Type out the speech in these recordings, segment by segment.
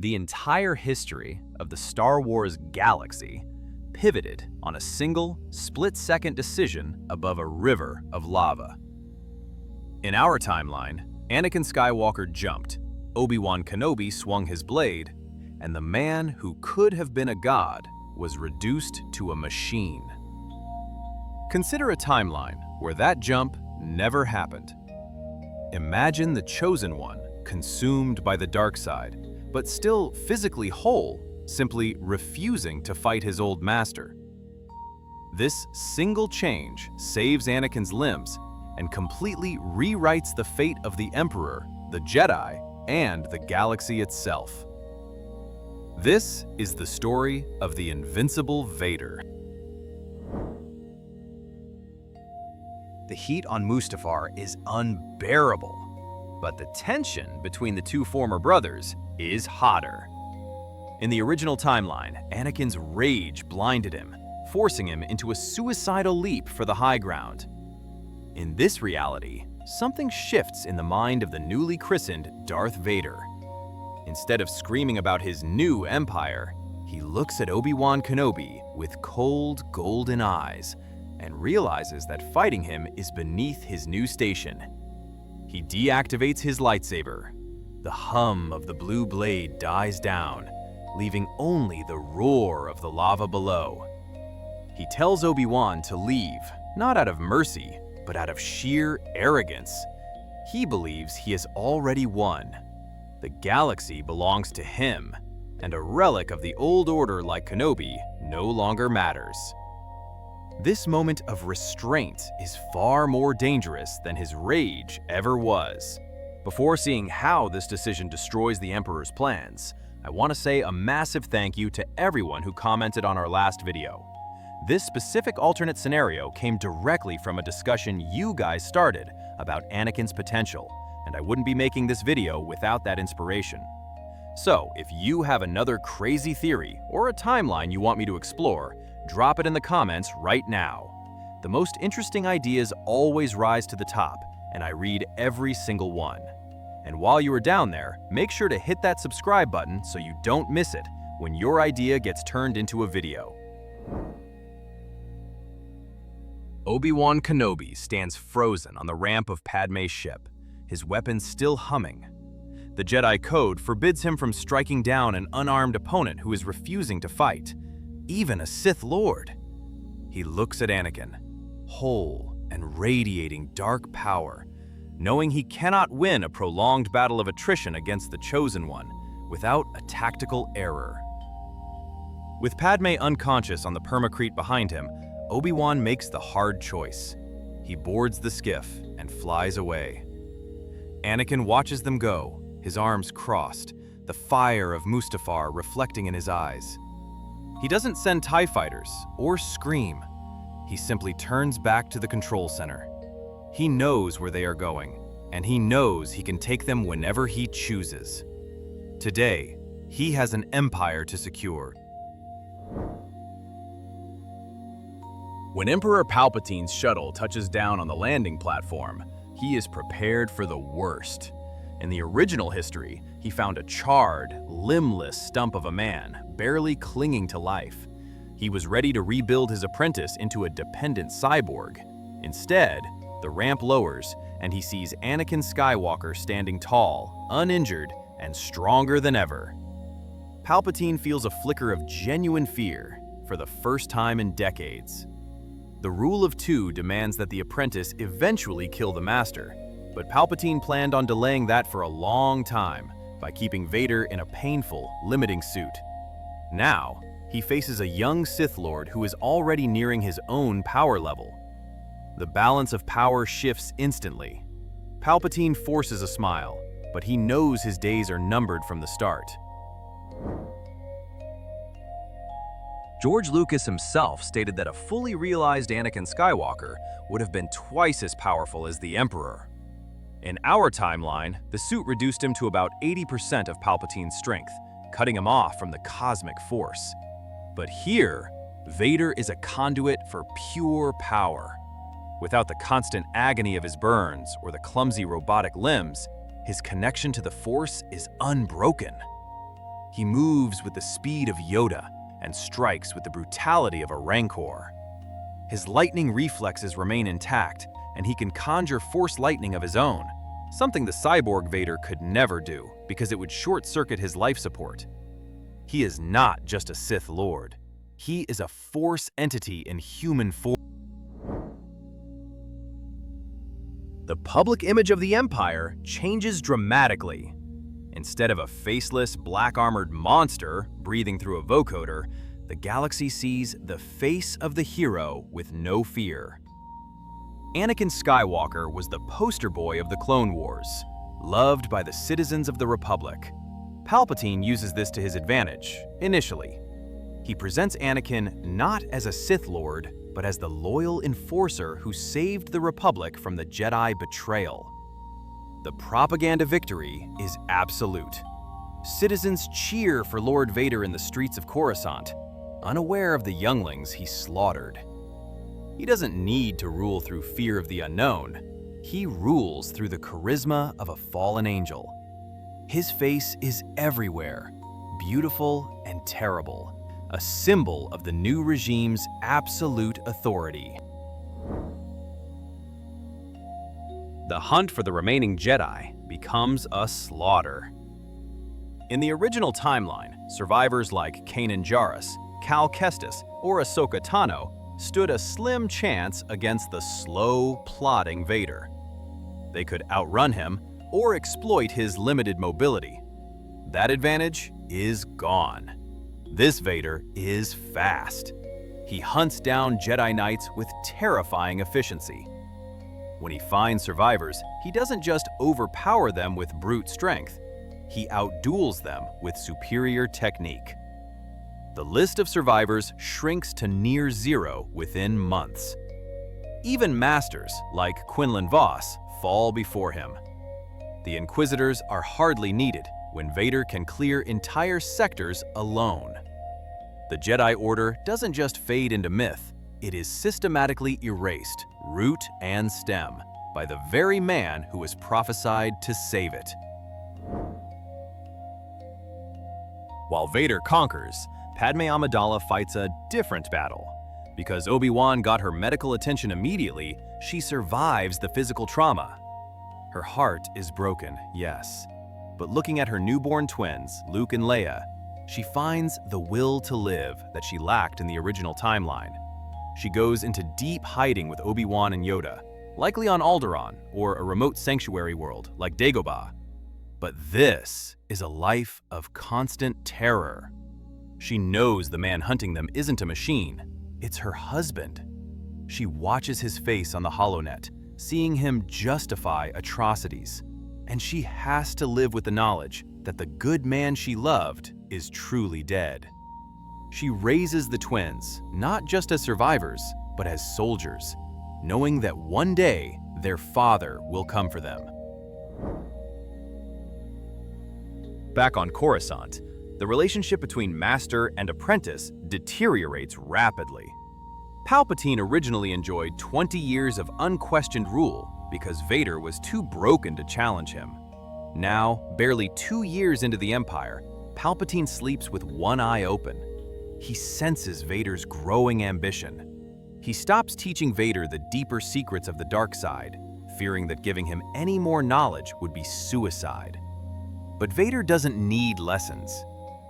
The entire history of the Star Wars galaxy pivoted on a single, split-second decision above a river of lava. In our timeline, Anakin Skywalker jumped, Obi-Wan Kenobi swung his blade, and the man who could have been a god was reduced to a machine. Consider a timeline where that jump never happened. Imagine the Chosen One consumed by the dark side, but still physically whole, simply refusing to fight his old master. This single change saves Anakin's limbs and completely rewrites the fate of the Emperor, the Jedi, and the galaxy itself. This is the story of the invincible Vader. The heat on Mustafar is unbearable, but the tension between the two former brothers is hotter. In the original timeline, Anakin's rage blinded him, forcing him into a suicidal leap for the high ground. In this reality, something shifts in the mind of the newly christened Darth Vader. Instead of screaming about his new empire, he looks at Obi-Wan Kenobi with cold, golden eyes and realizes that fighting him is beneath his new station. He deactivates his lightsaber. The hum of the blue blade dies down, leaving only the roar of the lava below. He tells Obi-Wan to leave, not out of mercy, but out of sheer arrogance. He believes he has already won. The galaxy belongs to him, and a relic of the old order like Kenobi no longer matters. This moment of restraint is far more dangerous than his rage ever was. Before seeing how this decision destroys the Emperor's plans, I want to say a massive thank you to everyone who commented on our last video. This specific alternate scenario came directly from a discussion you guys started about Anakin's potential, and I wouldn't be making this video without that inspiration. So, if you have another crazy theory or a timeline you want me to explore, drop it in the comments right now. The most interesting ideas always rise to the top, and I read every single one. And while you are down there, make sure to hit that subscribe button so you don't miss it when your idea gets turned into a video. Obi-Wan Kenobi stands frozen on the ramp of Padme's ship, his weapon still humming. The Jedi Code forbids him from striking down an unarmed opponent who is refusing to fight, even a Sith Lord. He looks at Anakin, whole and radiating dark power, knowing he cannot win a prolonged battle of attrition against the Chosen One without a tactical error. With Padme unconscious on the permacrete behind him, Obi-Wan makes the hard choice. He boards the skiff and flies away. Anakin watches them go, his arms crossed, the fire of Mustafar reflecting in his eyes. He doesn't send TIE fighters or scream. He simply turns back to the control center. He knows where they are going, and he knows he can take them whenever he chooses. Today, he has an empire to secure. When Emperor Palpatine's shuttle touches down on the landing platform, he is prepared for the worst. In the original history, he found a charred, limbless stump of a man, barely clinging to life. He was ready to rebuild his apprentice into a dependent cyborg. Instead, the ramp lowers, and he sees Anakin Skywalker standing tall, uninjured, and stronger than ever. Palpatine feels a flicker of genuine fear for the first time in decades. The rule of two demands that the apprentice eventually kill the master, but Palpatine planned on delaying that for a long time by keeping Vader in a painful, limiting suit. Now, he faces a young Sith Lord who is already nearing his own power level. The balance of power shifts instantly. Palpatine forces a smile, but he knows his days are numbered from the start. George Lucas himself stated that a fully realized Anakin Skywalker would have been twice as powerful as the Emperor. In our timeline, the suit reduced him to about 80% of Palpatine's strength, cutting him off from the cosmic force. But here, Vader is a conduit for pure power. Without the constant agony of his burns or the clumsy robotic limbs, his connection to the Force is unbroken. He moves with the speed of Yoda and strikes with the brutality of a Rancor. His lightning reflexes remain intact, and he can conjure force lightning of his own, something the cyborg Vader could never do because it would short-circuit his life support. He is not just a Sith Lord. He is a force entity in human form. The public image of the Empire changes dramatically. Instead of a faceless, black-armored monster breathing through a vocoder, the galaxy sees the face of the hero with no fear. Anakin Skywalker was the poster boy of the Clone Wars, loved by the citizens of the Republic. Palpatine uses this to his advantage, initially. He presents Anakin not as a Sith Lord, but as the loyal enforcer who saved the Republic from the Jedi betrayal. The propaganda victory is absolute. Citizens cheer for Lord Vader in the streets of Coruscant, unaware of the younglings he slaughtered. He doesn't need to rule through fear of the unknown. He rules through the charisma of a fallen angel. His face is everywhere, beautiful and terrible, a symbol of the new regime's absolute authority. The hunt for the remaining Jedi becomes a slaughter. In the original timeline, survivors like Kanan Jarrus, Cal Kestis, or Ahsoka Tano stood a slim chance against the slow, plodding Vader. They could outrun him or exploit his limited mobility. That advantage is gone. This Vader is fast. He hunts down Jedi Knights with terrifying efficiency. When he finds survivors, he doesn't just overpower them with brute strength. He outduels them with superior technique. The list of survivors shrinks to near zero within months. Even masters, like Quinlan Vos, fall before him. The Inquisitors are hardly needed when Vader can clear entire sectors alone. The Jedi Order doesn't just fade into myth, it is systematically erased, root and stem, by the very man who was prophesied to save it. While Vader conquers, Padme Amidala fights a different battle. Because Obi-Wan got her medical attention immediately, she survives the physical trauma. Her heart is broken, yes. But looking at her newborn twins, Luke and Leia, she finds the will to live that she lacked in the original timeline. She goes into deep hiding with Obi-Wan and Yoda, likely on Alderaan or a remote sanctuary world like Dagobah. But this is a life of constant terror. She knows the man hunting them isn't a machine, it's her husband. She watches his face on the HoloNet, seeing him justify atrocities. And she has to live with the knowledge that the good man she loved is truly dead. She raises the twins, not just as survivors, but as soldiers, knowing that one day their father will come for them. Back on Coruscant, the relationship between master and apprentice deteriorates rapidly. Palpatine originally enjoyed 20 years of unquestioned rule because Vader was too broken to challenge him. Now, barely 2 years into the Empire, Palpatine sleeps with one eye open. He senses Vader's growing ambition. He stops teaching Vader the deeper secrets of the dark side, fearing that giving him any more knowledge would be suicide. But Vader doesn't need lessons.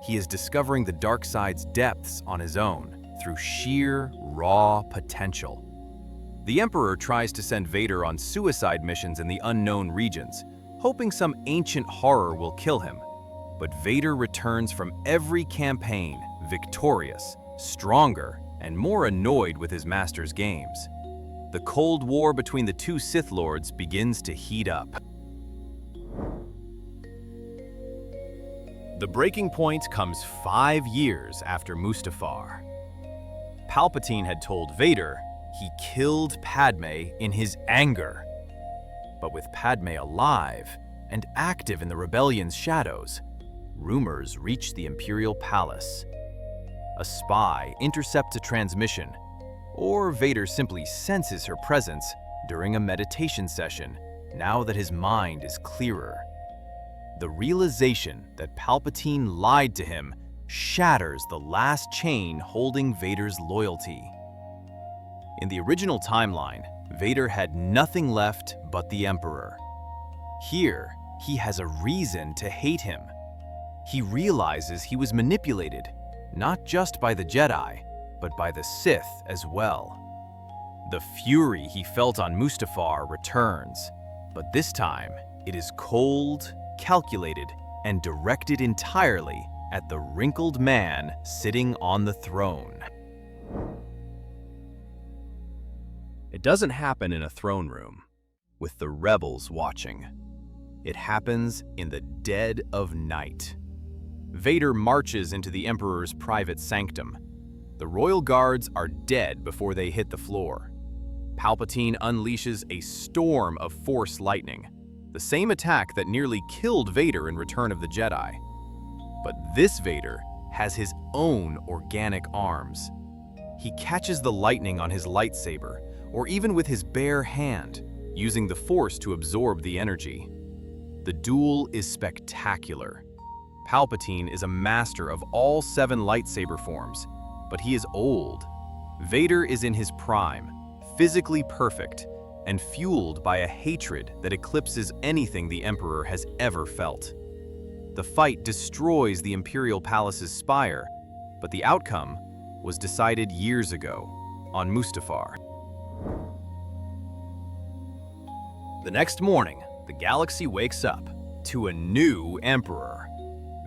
He is discovering the dark side's depths on his own, through sheer, raw potential. The Emperor tries to send Vader on suicide missions in the unknown regions, hoping some ancient horror will kill him. But Vader returns from every campaign, victorious, stronger, and more annoyed with his master's games. The Cold War between the two Sith Lords begins to heat up. The breaking point comes 5 years after Mustafar. Palpatine had told Vader he killed Padme in his anger. But with Padme alive and active in the rebellion's shadows, rumors reach the Imperial Palace. A spy intercepts a transmission, or Vader simply senses her presence during a meditation session, now that his mind is clearer. The realization that Palpatine lied to him shatters the last chain holding Vader's loyalty. In the original timeline, Vader had nothing left but the Emperor. Here, he has a reason to hate him. He realizes he was manipulated, not just by the Jedi, but by the Sith as well. The fury he felt on Mustafar returns, but this time it is cold, calculated, and directed entirely at the wrinkled man sitting on the throne. It doesn't happen in a throne room, with the rebels watching. It happens in the dead of night. Vader marches into the Emperor's private sanctum. The royal guards are dead before they hit the floor. Palpatine unleashes a storm of Force lightning, the same attack that nearly killed Vader in Return of the Jedi. But this Vader has his own organic arms. He catches the lightning on his lightsaber, or even with his bare hand, using the Force to absorb the energy. The duel is spectacular. Palpatine is a master of all 7 lightsaber forms, but he is old. Vader is in his prime, physically perfect, and fueled by a hatred that eclipses anything the Emperor has ever felt. The fight destroys the Imperial Palace's spire, but the outcome was decided years ago on Mustafar. The next morning, the galaxy wakes up to a new Emperor.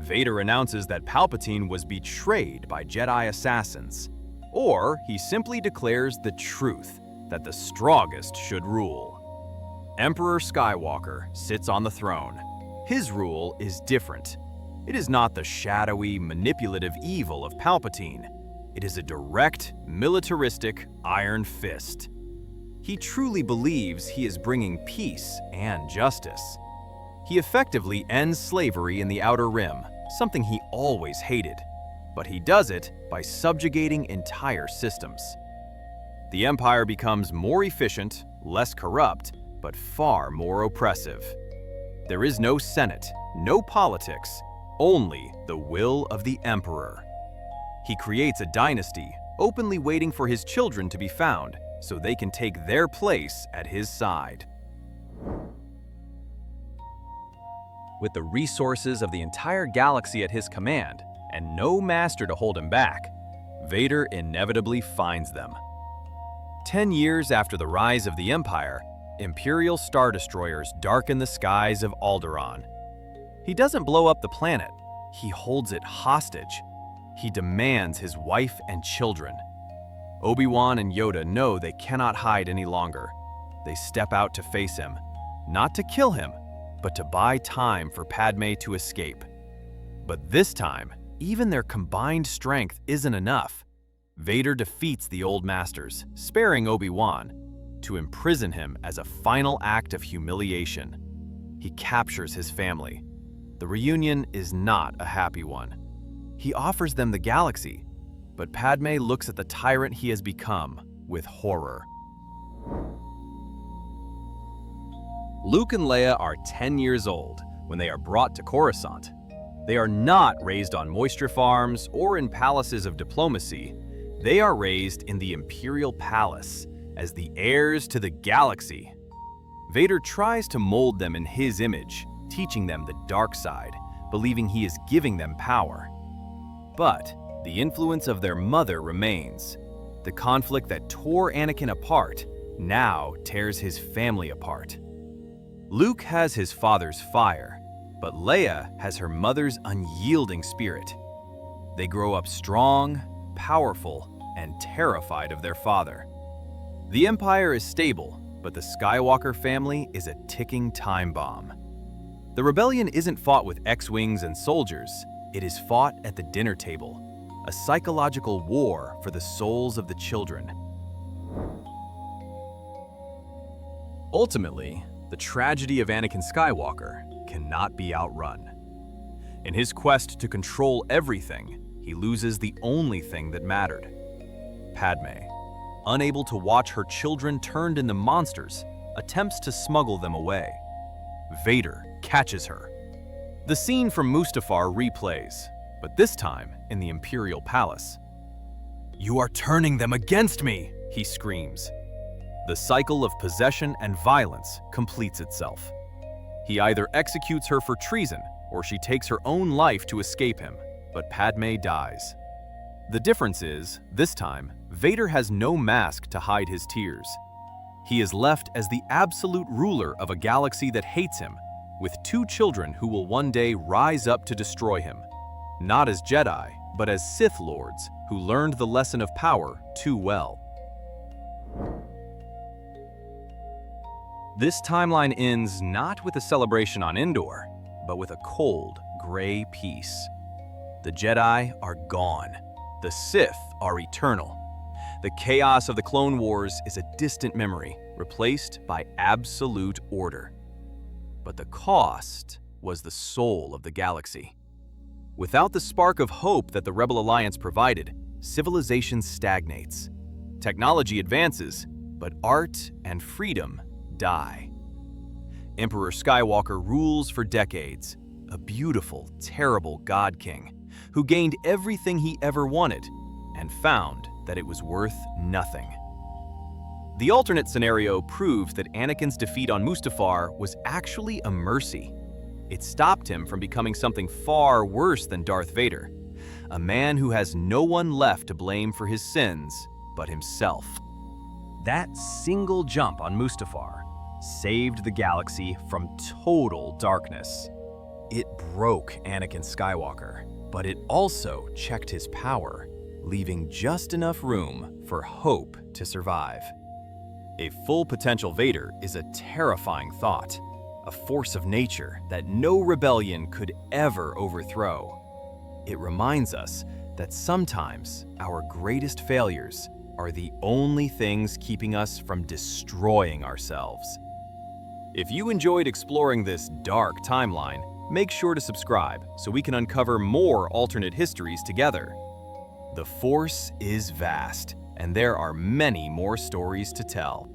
Vader announces that Palpatine was betrayed by Jedi assassins, or he simply declares the truth that the strongest should rule. Emperor Skywalker sits on the throne. His rule is different. It is not the shadowy, manipulative evil of Palpatine. It is a direct, militaristic iron fist. He truly believes he is bringing peace and justice. He effectively ends slavery in the Outer Rim, something he always hated, but he does it by subjugating entire systems. The Empire becomes more efficient, less corrupt, but far more oppressive. There is no Senate, no politics, only the will of the Emperor. He creates a dynasty, openly waiting for his children to be found so they can take their place at his side. With the resources of the entire galaxy at his command, and no master to hold him back, Vader inevitably finds them. 10 years after the rise of the Empire, Imperial Star Destroyers darken the skies of Alderaan. He doesn't blow up the planet, he holds it hostage. He demands his wife and children. Obi-Wan and Yoda know they cannot hide any longer. They step out to face him, not to kill him, but to buy time for Padme to escape. But this time, even their combined strength isn't enough. Vader defeats the old masters, sparing Obi-Wan, to imprison him as a final act of humiliation. He captures his family. The reunion is not a happy one. He offers them the galaxy, but Padme looks at the tyrant he has become with horror. Luke and Leia are 10 years old when they are brought to Coruscant. They are not raised on moisture farms or in palaces of diplomacy. They are raised in the Imperial Palace as the heirs to the galaxy. Vader tries to mold them in his image, teaching them the dark side, believing he is giving them power. But the influence of their mother remains. The conflict that tore Anakin apart now tears his family apart. Luke has his father's fire, but Leia has her mother's unyielding spirit. They grow up strong, powerful, and terrified of their father. The Empire is stable, but the Skywalker family is a ticking time bomb. The rebellion isn't fought with X-Wings and soldiers, it is fought at the dinner table, a psychological war for the souls of the children. Ultimately, the tragedy of Anakin Skywalker cannot be outrun. In his quest to control everything, he loses the only thing that mattered. Padme, unable to watch her children turned into monsters, attempts to smuggle them away. Vader catches her. The scene from Mustafar replays, but this time in the Imperial Palace. "You are turning them against me!" he screams. The cycle of possession and violence completes itself. He either executes her for treason, or she takes her own life to escape him, but Padme dies. The difference is, this time, Vader has no mask to hide his tears. He is left as the absolute ruler of a galaxy that hates him, with two children who will one day rise up to destroy him. Not as Jedi, but as Sith Lords who learned the lesson of power too well. This timeline ends not with a celebration on Endor, but with a cold, gray peace. The Jedi are gone. The Sith are eternal. The chaos of the Clone Wars is a distant memory, replaced by absolute order. But the cost was the soul of the galaxy. Without the spark of hope that the Rebel Alliance provided, civilization stagnates. Technology advances, but art and freedom die. Emperor Skywalker rules for decades, a beautiful, terrible God King who gained everything he ever wanted and found that it was worth nothing. The alternate scenario proves that Anakin's defeat on Mustafar was actually a mercy. It stopped him from becoming something far worse than Darth Vader, a man who has no one left to blame for his sins but himself. That single jump on Mustafar saved the galaxy from total darkness. It broke Anakin Skywalker, but it also checked his power, leaving just enough room for hope to survive. A full potential Vader is a terrifying thought, a force of nature that no rebellion could ever overthrow. It reminds us that sometimes our greatest failures are the only things keeping us from destroying ourselves. If you enjoyed exploring this dark timeline, make sure to subscribe so we can uncover more alternate histories together. The Force is vast, and there are many more stories to tell.